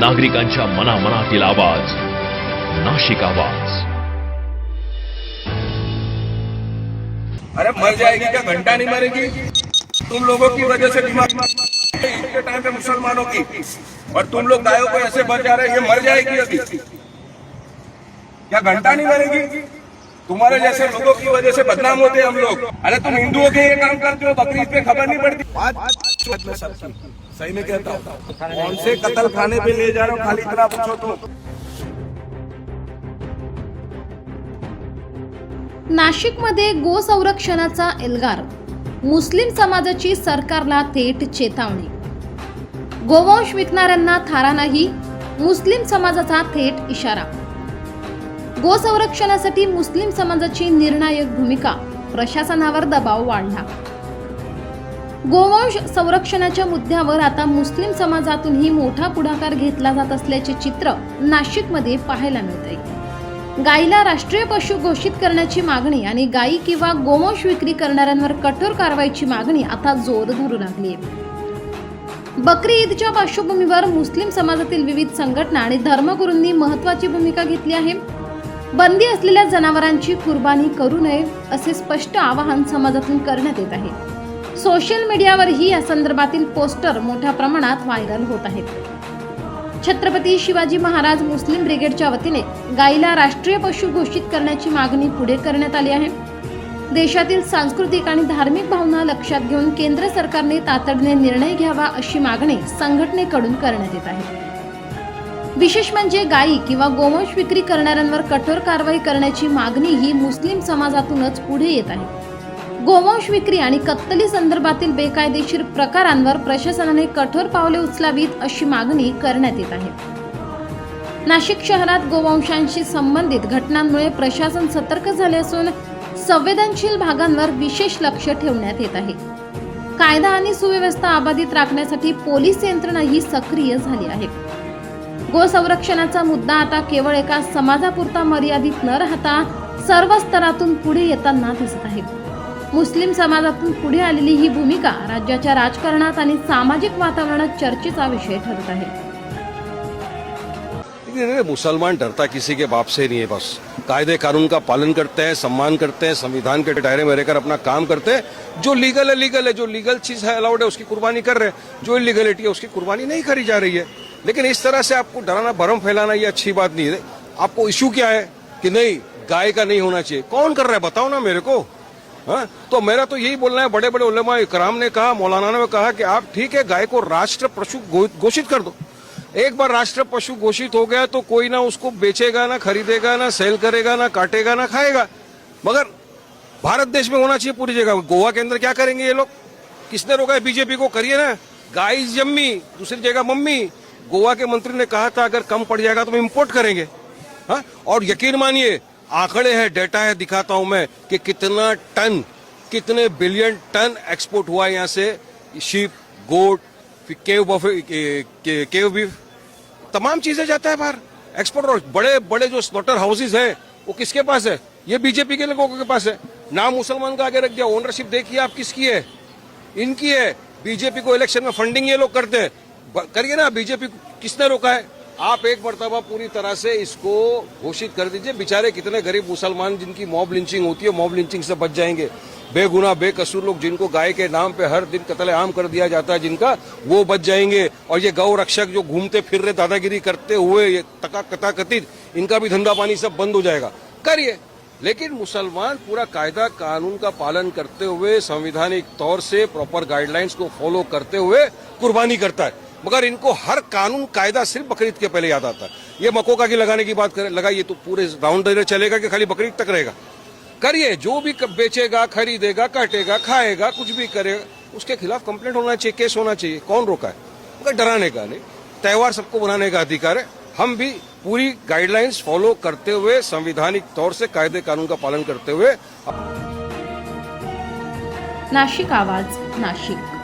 नागरिकांच्या मनामनातील आवाज, नाशिक आवाज। अरे मर जाएगी क्या? घंटा नहीं मरेगी। तुम लोगों की वजह से बीमार इनके टाइम पे मुसलमानों की, और तुम लोग गायों को ऐसे भर जा रहे हैं, ये मर जाएगी अभी। क्या घंटा नहीं मरेगी? तुम्हारे जैसे लोगों की वजह से बदनाम होते हैं हम लोग। अरे तुम हिंदुओं के ये काम करते हो, बकरीद पे खबर नहीं पड़ती। सही में कहता हूँ, कौन से कत्ल खाने पे ले जा रहे हो, खाली इतना पूछो तो। नाशिकमध्ये गो संरक्षणाचा एल्गार, मुस्लिम समाजाची सरकारला थेट चेतावणी। गोवंश विकणाऱ्यांना थारा नाही, मुस्लिम समाजाचा थेट इशारा। गो संरक्षणासाठी मुस्लिम समाजाची निर्णायक भूमिका, प्रशासनावर दबाव वाढला। गोवंश संरक्षणाच्या मुद्द्यावर आता मुस्लिम समाजातूनही मोठा पुढाकार घेतला जात असल्याचे चित्र नाशिकमध्ये पाहायला मिळते। गायीला राष्ट्रीय पशु घोषित करण्याची मागणी आणि गायी किंवा गोवंश विक्री करणाऱ्यांवर कठोर कारवाईची मागणी आता जोर धरू लागली आहे। बकरी ईदच्या पार्श्वभूमीवर मुस्लिम समाजातील विविध संघटना आणि धर्मगुरूंनी महत्त्वाची भूमिका घेतली आहे। बंदी असलेल्या जनावरांची कुर्बानी करू नये असे स्पष्ट आवाहन समाजातून करण्यात येत आहे। सोशल मीडियावरही या संदर्भातील पोस्टर मोठ्या प्रमाणात व्हायरल होत आहेत। छत्रपती शिवाजी महाराज मुस्लिम ब्रिगेडच्या वतीने गायीला राष्ट्रीय पशु घोषित करण्याची मागणी पुढे करण्यात आली आहे। देशातील सांस्कृतिक आणि धार्मिक भावना लक्षात घेऊन केंद्र सरकारने तातडीने निर्णय घ्यावा अशी मागणी संघटनेकडून करण्यात येत आहे। विशेष म्हणजे गायी किंवा गोवंश विक्री करणाऱ्यांवर कठोर कारवाई करण्याची मागणी ही मुस्लिम समाजातूनच पुढे येत आहे। गोवंश विक्री आणि कत्तली संदर्भातील बेकायदेशीर प्रकारांवर प्रशासनाने कठोर पावले उचलावीत अशी मागणी करण्यात येत आहे। नाशिक शहरात गोवंशांशी संबंधित घटनांमुळे प्रशासन सतर्क झाले असून संवेदनशील भागांवर विशेष लक्ष ठेवण्यात येत आहे। कायदा आणि सुव्यवस्था अबाधित राखण्यासाठी पोलीस यंत्रणाही सक्रिय झाली आहे। गो संरक्षणाचा मुद्दा आता केवळ एका समाजापुरता मर्यादित न राहता सर्व स्तरातून पुढे येताना दिसत आहे। मुस्लिम समाजातून पुढे आलेली ही भूमिका राज्याच्या राजकारणात आणि सामाजिक वातावरणात चर्चेचा विषय ठरत आहे। मुसलमान डरता किसी के बाप से नहीं है, बस कायदे कानून का पालन करते हैं, सम्मान करते हैं, संविधान के दायरे में रहकर अपना काम करते हैं। जो लीगल है लीगल है, जो लीगल चीज है अलाउड है उसकी कुर्बानी कर रहे हैं, जो इलीगलिटी है उसकी कुर्बानी नहीं करी जा रही है। लेकिन इस तरह से आपको डराना भरम फैलाना ये अच्छी बात नहीं है। आपको इशू क्या है कि नहीं गाय का नहीं होना चाहिए, कौन कर रहा है बताओ ना मेरे को। हाँ, तो मेरा तो यही बोलना है, बड़े बड़े उलमा इकराम ने कहा, मौलाना ने कहा कि आप ठीक है गाय को राष्ट्र पशु घोषित कर दो। एक बार राष्ट्र पशु घोषित हो गया तो कोई ना उसको बेचेगा, ना खरीदेगा, ना सेल करेगा, ना काटेगा, ना खाएगा। मगर भारत देश में होना चाहिए पूरी जगह। गोवा के अंदर क्या करेंगे ये लोग? किसने रोका है? बीजेपी को। करिए ना, गाय जम्मी दूसरी जगह मम्मी। गोवा के मंत्री ने कहा था अगर कम पड़ जाएगा तो हम इंपोर्ट करेंगे। हाँ, और यकीन मानिए आंकड़े हैं, डेटा है, दिखाता हूं मैं कि कितना टन, कितने बिलियन टन एक्सपोर्ट हुआ यहाँ से। शीप, गोट, केव बीफ, तमाम चीजें जाता है बाहर एक्सपोर्ट। और बड़े बड़े जो स्लॉटर हाउसेज है वो किसके पास है? ये बीजेपी के लोगों के पास है। नाम मुसलमान का आगे रख दिया। ओनरशिप देखिए आप किसकी है? इनकी है। बीजेपी को इलेक्शन में फंडिंग ये लोग करते हैं। करिए ना, बीजेपी किसने रोका है? आप एक मर्तबा पूरी तरह से इसको घोषित कर दीजिए। बेचारे कितने गरीब मुसलमान जिनकी मॉब लिंचिंग होती है, मॉब लिंचिंग से बच जाएंगे। बेगुनाह बेकसूर लोग जिनको गाय के नाम पे हर दिन कत्ले आम कर दिया जाता है जिनका, वो बच जाएंगे। और ये गौ रक्षक जो घूमते फिर रहे दादागिरी करते हुए ये तथाकथित, इनका भी धंधा पानी सब बंद हो जाएगा। करिए, लेकिन मुसलमान पूरा कायदा कानून का पालन करते हुए, संवैधानिक तौर से प्रॉपर गाइडलाइंस को फॉलो करते हुए कुर्बानी करता है। मगर इनको हर कानून कायदा सिर्फ बकरीद के पहले याद आता है। ये मकोका की लगाने की बात करें, लगाइए तो पूरे राउंड द ईयर चलेगा कि खाली बकरीद तक रहेगा? करिए, जो भी बेचेगा, खरीदेगा, काटेगा, खाएगा, कुछ भी करेगा उसके खिलाफ कंप्लेंट होना चाहिए, केस होना चाहिए। कौन रोका है? मगर डराने का नहीं, त्योहार सबको मनाने का अधिकार है। हम भी पूरी गाइडलाइंस फॉलो करते हुए, संवैधानिक तौर से कायदे कानून का पालन करते हुए। नाशिक आवाज, नाशिक।